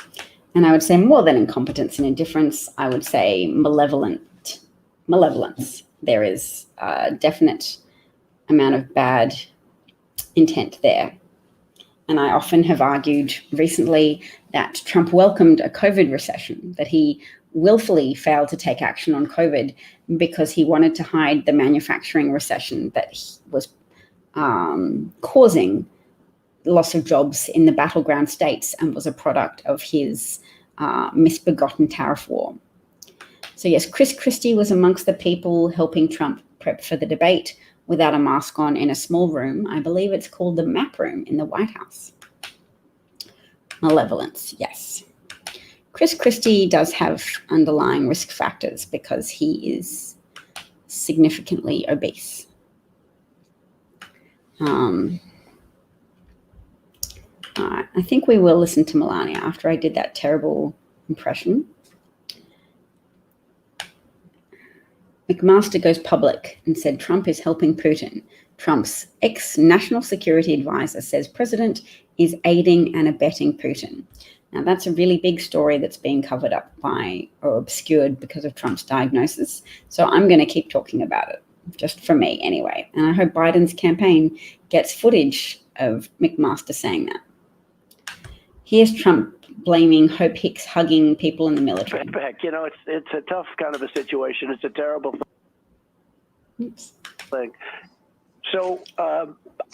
And I would say more than incompetence and indifference, I would say malevolence. There is a definite amount of bad intent there. And I often have argued recently that Trump welcomed a COVID recession, that he willfully failed to take action on COVID because he wanted to hide the manufacturing recession that was causing loss of jobs in the battleground states and was a product of his misbegotten tariff war. So yes, Chris Christie was amongst the people helping Trump prep for the debate without a mask on in a small room. I believe it's called the map room in the White House. Malevolence, yes. Chris Christie does have underlying risk factors because he is significantly obese. All right, I think we will listen to Melania after I did that terrible impression. McMaster goes public and said Trump is helping Putin. Trump's ex-national security advisor says president is aiding and abetting Putin. Now, that's a really big story that's being covered up by or obscured because of Trump's diagnosis. So I'm going to keep talking about it, just for me anyway. And I hope Biden's campaign gets footage of McMaster saying that. Here's Trump blaming Hope Hicks hugging people in the military. You know, it's a tough kind of a situation. It's a terrible thing. So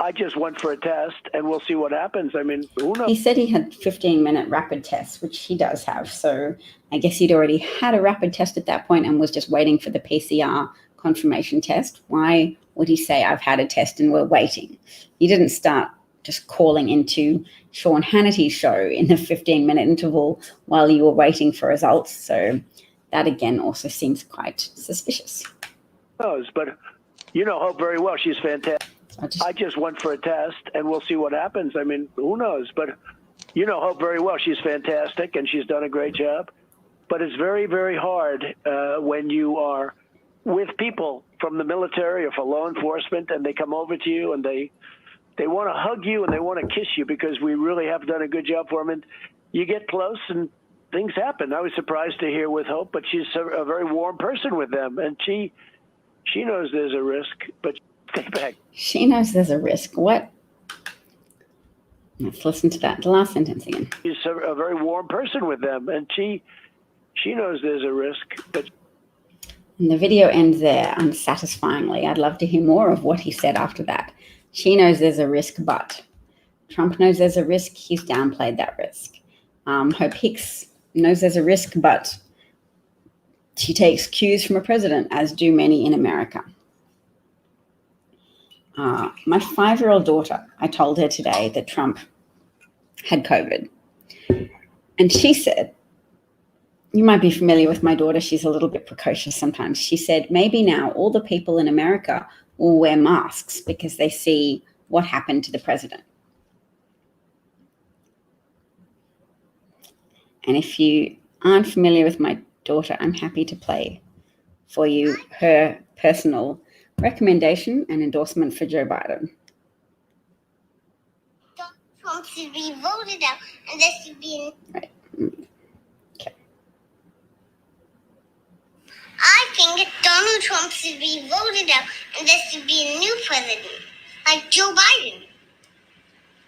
I just went for a test, and we'll see what happens. I mean, who knows? He said he had 15-minute rapid tests, which he does have. So I guess he'd already had a rapid test at that point and was just waiting for the PCR confirmation test. Why would he say, I've had a test and we're waiting? He didn't start just calling into Sean Hannity's show in the 15-minute interval while you were waiting for results. So that, again, also seems quite suspicious. But you know Hope very well. She's fantastic. I just went for a test, and we'll see what happens. I mean, who knows? But you know Hope very well. She's fantastic, and she's done a great job. But it's very, very hard when you are with people from the military or from law enforcement, and they come over to you, and they want to hug you, and they want to kiss you because we really have done a good job for them. And you get close, and things happen. I was surprised to hear with Hope, but she's a very warm person with them, and she knows there's a risk, but stay back. She knows there's a risk. What? Let's listen to that. The last sentence again. She's a very warm person with them, and she She knows there's a risk, but And the video ends there unsatisfyingly. I'd love to hear more of what he said after that. She knows there's a risk, but Trump knows there's a risk. He's downplayed that risk. Hope Hicks knows there's a risk, but she takes cues from a president, as do many in America. My 5-year-old daughter, I told her today that Trump had COVID. And she said, you might be familiar with my daughter. She's a little bit precocious sometimes. She said, maybe now all the people in America will wear masks because they see what happened to the president. And if you aren't familiar with my daughter, I'm happy to play for you her personal recommendation and endorsement for Joe Biden. Trump should be voted out, and there should be. Right. Okay. I think Donald Trump should be voted out, and there should be a new president, like Joe Biden.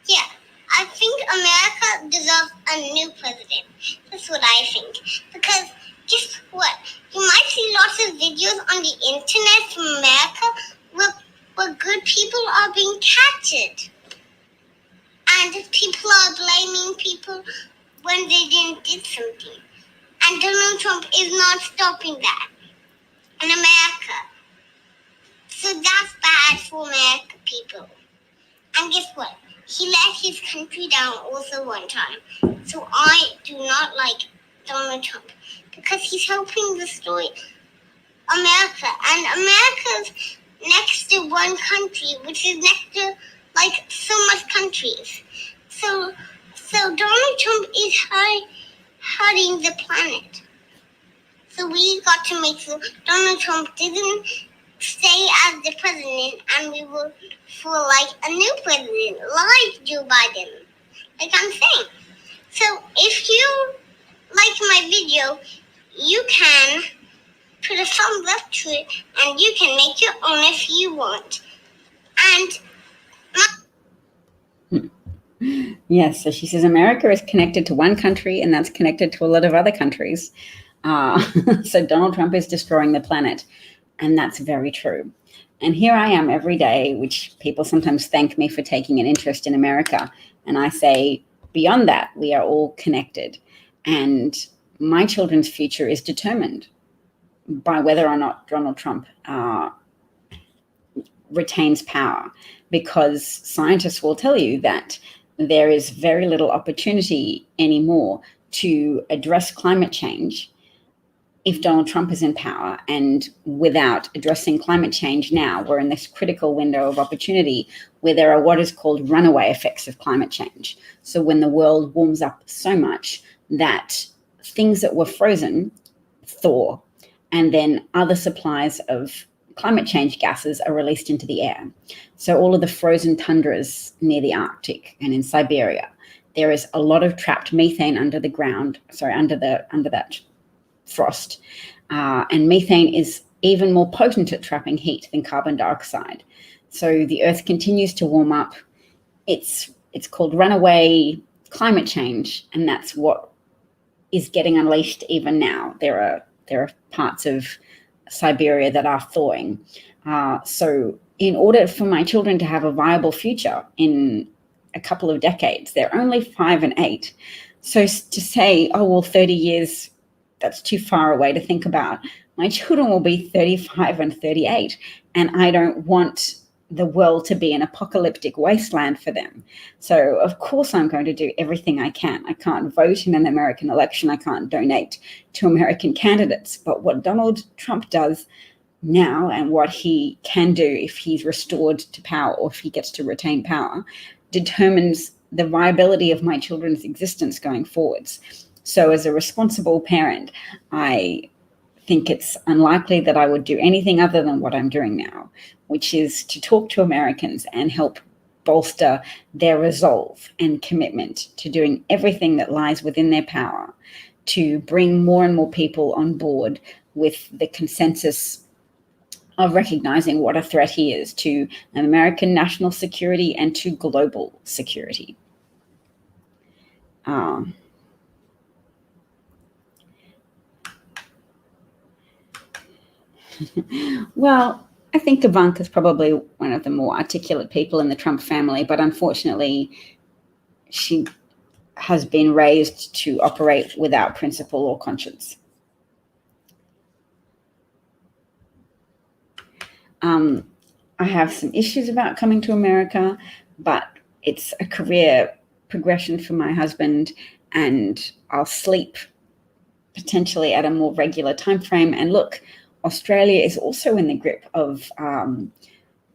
Yeah, I think America deserves a new president. That's what I think. Because guess what? You might see lots of videos on the internet from America where good people are being captured. And people are blaming people when they didn't do something. And Donald Trump is not stopping that in America. So that's bad for American people. And guess what? He let his country down also one time. So I do not like Donald Trump because he's helping destroy America. And America's next to one country, which is next to like so much countries. So Donald Trump is hurting the planet. So we got to make sure Donald Trump didn't stay as the president, and we will for like a new president, like Joe Biden. Like I'm saying. So if you like my video, you can put a thumbs up to it, and you can make your own if you want. And Yes, so she says America is connected to one country, and that's connected to a lot of other countries. So Donald Trump is destroying the planet, and that's very true. And here I am every day, which people sometimes thank me for taking an interest in America. And I say, beyond that, we are all connected. And my children's future is determined by whether or not Donald Trump retains power, because scientists will tell you that there is very little opportunity anymore to address climate change if Donald Trump is in power. And without addressing climate change now, we're in this critical window of opportunity where there are what is called runaway effects of climate change. So when the world warms up so much that things that were frozen thaw, and then other supplies of climate change gases are released into the air. So all of the frozen tundras near the Arctic and in Siberia, there is a lot of trapped methane under the ground, under that frost. And methane is even more potent at trapping heat than carbon dioxide. So the Earth continues to warm up. It's called runaway climate change, and that's what is getting unleashed even now. There are parts of Siberia that are thawing. So in order for my children to have a viable future in a couple of decades, they're only 5 and 8. So to say, oh, well, 30 years, that's too far away to think about. My children will be 35 and 38, and I don't want the world to be an apocalyptic wasteland for them. So of course I'm going to do everything I can. I can't vote in an American election. I can't donate to American candidates. But what Donald Trump does now, and what he can do if he's restored to power or if he gets to retain power, determines the viability of my children's existence going forwards. So as a responsible parent, I think it's unlikely that I would do anything other than what I'm doing now, which is to talk to Americans and help bolster their resolve and commitment to doing everything that lies within their power to bring more and more people on board with the consensus of recognizing what a threat he is to American national security and to global security. Well, I think Ivanka's probably one of the more articulate people in the Trump family, but unfortunately, she has been raised to operate without principle or conscience. I have some issues about coming to America, but it's a career progression for my husband, and I'll sleep potentially at a more regular time frame. And look, Australia is also in the grip of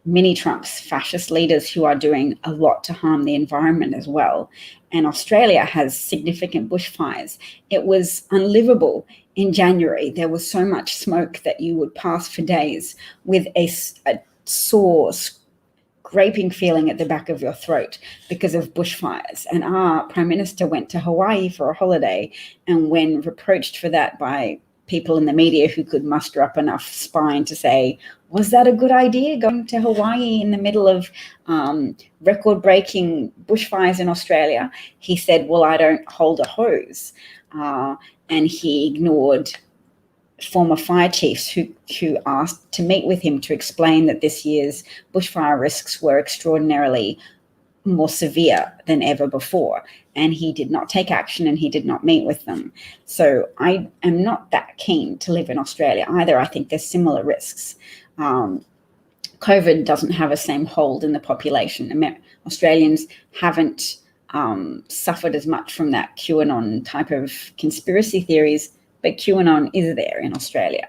mini Trumps, fascist leaders who are doing a lot to harm the environment as well. And Australia has significant bushfires. It was unlivable in January. There was so much smoke that you would pass for days with a sore, scraping feeling at the back of your throat because of bushfires. And our Prime Minister went to Hawaii for a holiday, and when reproached for that by people in the media who could muster up enough spine to say, was that a good idea, going to Hawaii in the middle of record-breaking bushfires in Australia? He said, well, I don't hold a hose. And he ignored former fire chiefs who asked to meet with him to explain that this year's bushfire risks were extraordinarily more severe than ever before. And he did not take action, and he did not meet with them. So I am not that keen to live in Australia either. I think there's similar risks. COVID doesn't have the same hold in the population. Australians haven't suffered as much from that QAnon type of conspiracy theories, but QAnon is there in Australia.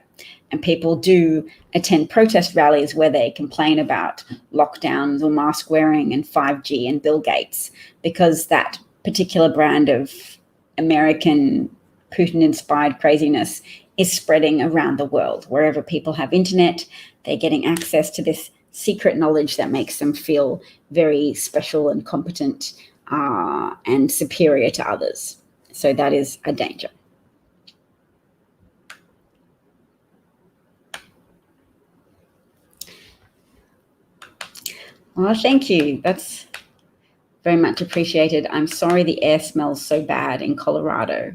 And people do attend protest rallies where they complain about lockdowns or mask wearing and 5G and Bill Gates, because that particular brand of American Putin-inspired craziness is spreading around the world. Wherever people have internet, they're getting access to this secret knowledge that makes them feel very special and competent and superior to others. So that is a danger. Well, thank you. That's very much appreciated. I'm sorry the air smells so bad in Colorado.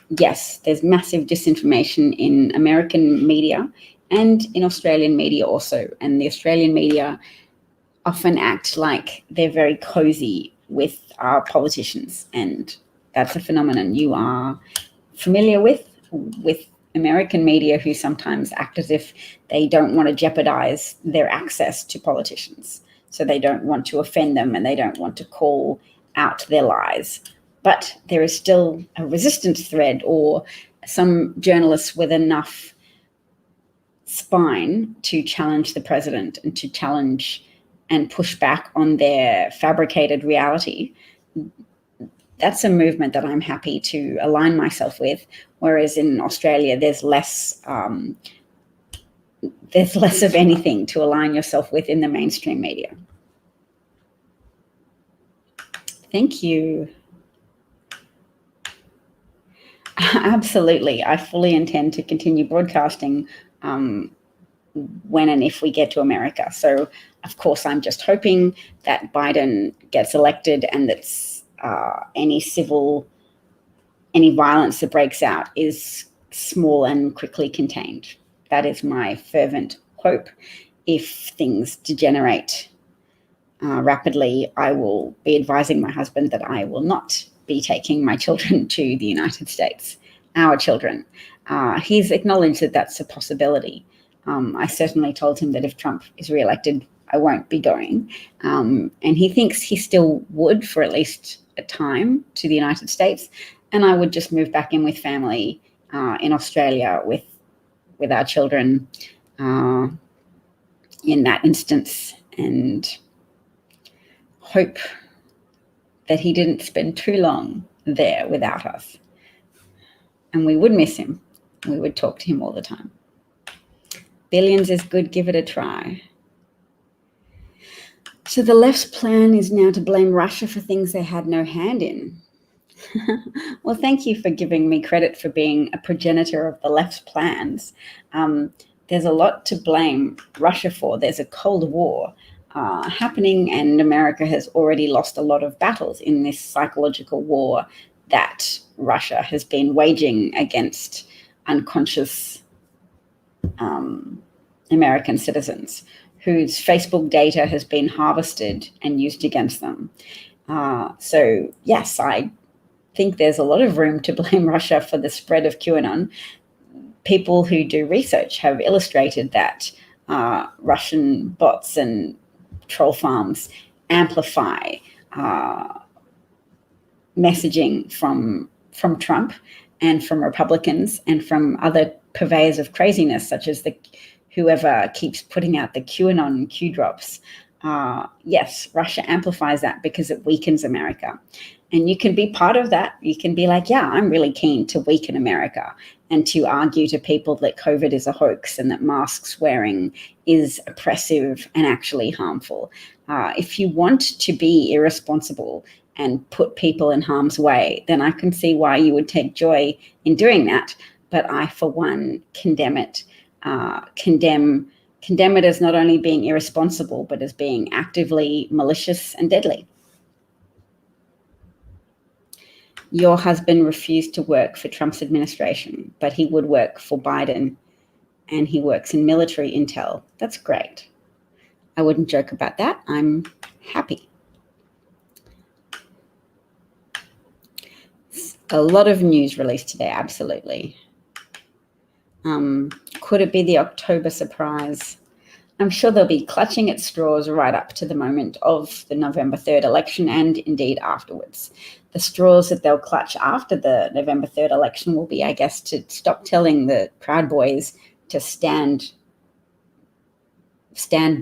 Yes, there's massive disinformation in American media and in Australian media also. And the Australian media often act like they're very cozy with our politicians. And that's a phenomenon you are familiar with American media, who sometimes act as if they don't want to jeopardize their access to politicians. So they don't want to offend them, and they don't want to call out their lies. But there is still a resistance thread, or some journalists with enough spine to challenge the president and to challenge and push back on their fabricated reality. That's a movement that I'm happy to align myself with. Whereas in Australia, there's less of anything to align yourself with in the mainstream media. Thank you. Absolutely. I fully intend to continue broadcasting when and if we get to America. So, of course, I'm just hoping that Biden gets elected and that any violence that breaks out is small and quickly contained. That is my fervent hope. If things degenerate rapidly, I will be advising my husband that I will not be taking my children to the United States, our children. He's acknowledged that that's a possibility. I certainly told him that if Trump is reelected, I won't be going. And he thinks he still would for at least a time to the United States. And I would just move back in with family in Australia with our children in that instance, and hope that he didn't spend too long there without us. And we would miss him. We would talk to him all the time. Billions is good, give it a try. So the left's plan is now to blame Russia for things they had no hand in. Well, thank you for giving me credit for being a progenitor of the left's plans. There's a lot to blame Russia for. There's a Cold War happening, and America has already lost a lot of battles in this psychological war that Russia has been waging against unconscious American citizens whose Facebook data has been harvested and used against them. So yes, I think there's a lot of room to blame Russia for the spread of QAnon. People who do research have illustrated that Russian bots and troll farms amplify messaging from Trump and from Republicans and from other purveyors of craziness, such as whoever keeps putting out the QAnon Q drops. Yes, Russia amplifies that because it weakens America. And you can be part of that. You can be like, yeah, I'm really keen to weaken America and to argue to people that COVID is a hoax and that masks wearing is oppressive and actually harmful. If you want to be irresponsible and put people in harm's way, then I can see why you would take joy in doing that. But I, for one, condemn it. Condemn it as not only being irresponsible, but as being actively malicious and deadly. Your husband refused to work for Trump's administration, but he would work for Biden, and he works in military intel. That's great. I wouldn't joke about that. I'm happy. A lot of news released today, absolutely. Could it be the October surprise? I'm sure they'll be clutching at straws right up to the moment of the November 3rd election and indeed afterwards. The straws that they'll clutch after the November 3rd election will be, I guess, to stop telling the Proud Boys to stand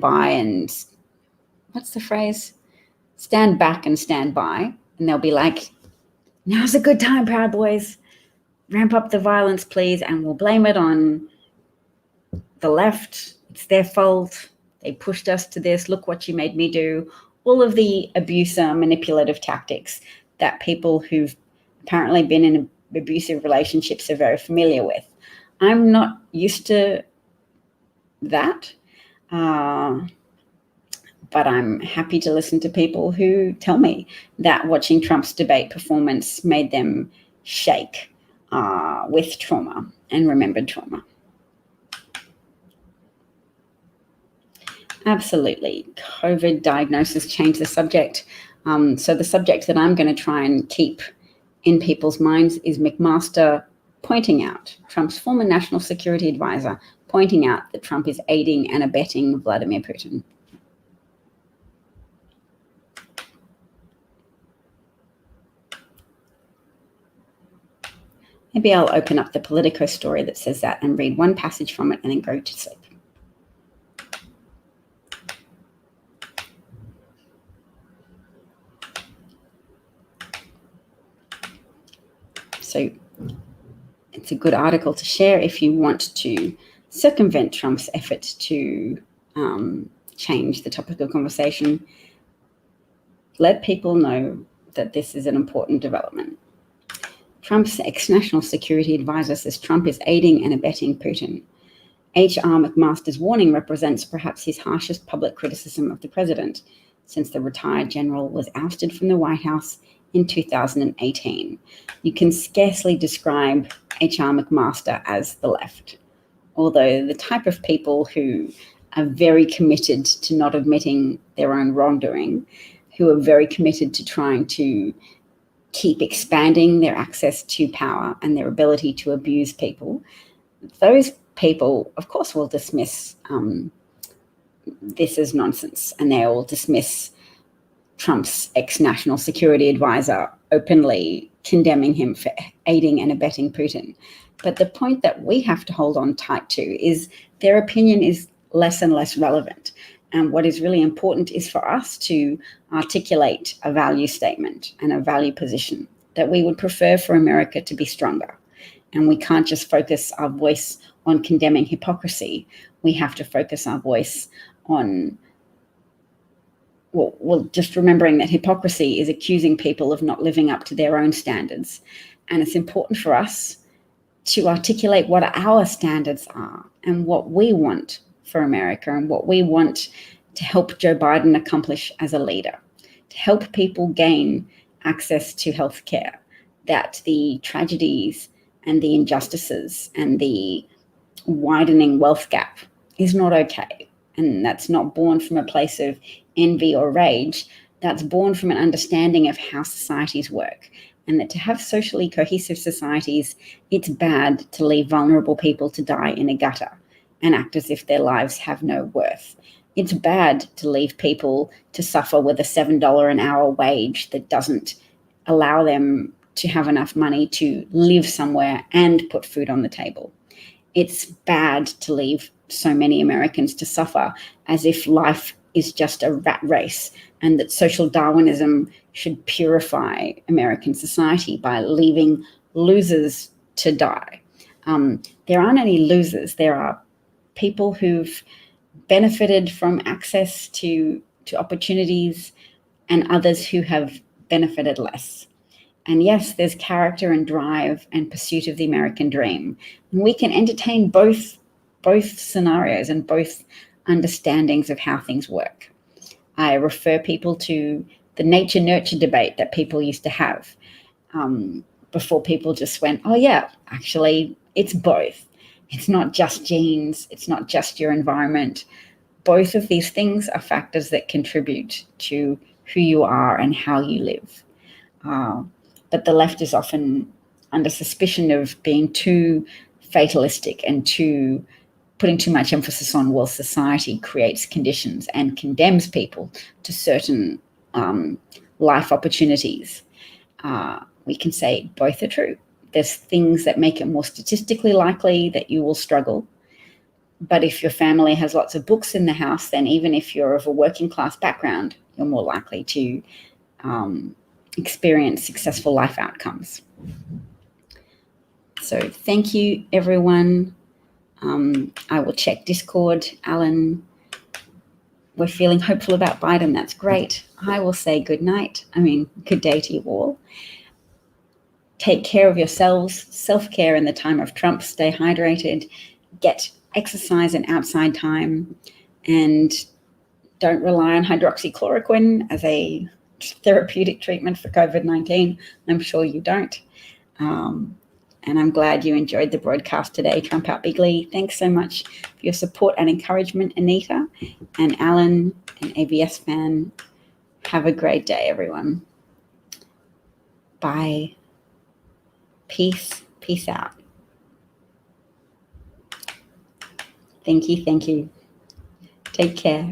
by and, what's the phrase? Stand back and stand by. And they'll be like, now's a good time, Proud Boys. Ramp up the violence, please, and we'll blame it on the left. It's their fault. They pushed us to this. Look what you made me do. All of the abuser, manipulative tactics that people who've apparently been in abusive relationships are very familiar with. I'm not used to that, but I'm happy to listen to people who tell me that watching Trump's debate performance made them shake with trauma and remembered trauma. Absolutely. COVID diagnosis changed the subject. So the subject that I'm going to try and keep in people's minds is McMaster pointing out, Trump's former national security advisor, pointing out that Trump is aiding and abetting Vladimir Putin. Maybe I'll open up the Politico story that says that and read one passage from it and then go to sleep. So it's a good article to share if you want to circumvent Trump's effort to change the topic of conversation. Let people know that this is an important development. Trump's ex-national security advisor says Trump is aiding and abetting Putin. H.R. McMaster's warning represents perhaps his harshest public criticism of the president since the retired general was ousted from the White House in 2018. You can scarcely describe H.R. McMaster as the left, although the type of people who are very committed to not admitting their own wrongdoing, who are very committed to trying to keep expanding their access to power and their ability to abuse people, those people, of course, will dismiss this as nonsense, and they will dismiss Trump's ex-national security advisor openly condemning him for aiding and abetting Putin. But the point that we have to hold on tight to is their opinion is less and less relevant. And what is really important is for us to articulate a value statement and a value position that we would prefer for America to be stronger. And we can't just focus our voice on condemning hypocrisy. We have to focus our voice on, well, just remembering that hypocrisy is accusing people of not living up to their own standards. And it's important for us to articulate what our standards are and what we want for America and what we want to help Joe Biden accomplish as a leader, to help people gain access to healthcare, that the tragedies and the injustices and the widening wealth gap is not okay. And that's not born from a place of envy or rage. That's born from an understanding of how societies work. And that to have socially cohesive societies, it's bad to leave vulnerable people to die in a gutter and act as if their lives have no worth. It's bad to leave people to suffer with a $7 an hour wage that doesn't allow them to have enough money to live somewhere and put food on the table. It's bad to leave so many Americans to suffer as if life is just a rat race, and that social Darwinism should purify American society by leaving losers to die. There aren't any losers. There are people who've benefited from access to opportunities and others who have benefited less. And yes, there's character and drive and pursuit of the American dream. And we can entertain both scenarios and both understandings of how things work. I refer people to the nature-nurture debate that people used to have before people just went, oh yeah, actually, it's both. It's not just genes. It's not just your environment. Both of these things are factors that contribute to who you are and how you live. But the left is often under suspicion of being too fatalistic and putting too much emphasis on, well, society creates conditions and condemns people to certain life opportunities. We can say both are true. There's things that make it more statistically likely that you will struggle. But if your family has lots of books in the house, then even if you're of a working class background, you're more likely to experience successful life outcomes. So thank you, everyone. I will check Discord. Alan, we're feeling hopeful about Biden. That's great. I will say good day to you all. Take care of yourselves, self-care in the time of Trump. Stay hydrated, get exercise and outside time, and don't rely on hydroxychloroquine as a therapeutic treatment for COVID-19. I'm sure you don't. And I'm glad you enjoyed the broadcast today, Trump Out Bigly. Thanks so much for your support and encouragement, Anita and Alan and ABS fan. Have a great day, everyone. Bye. Peace. Peace out. Thank you. Take care.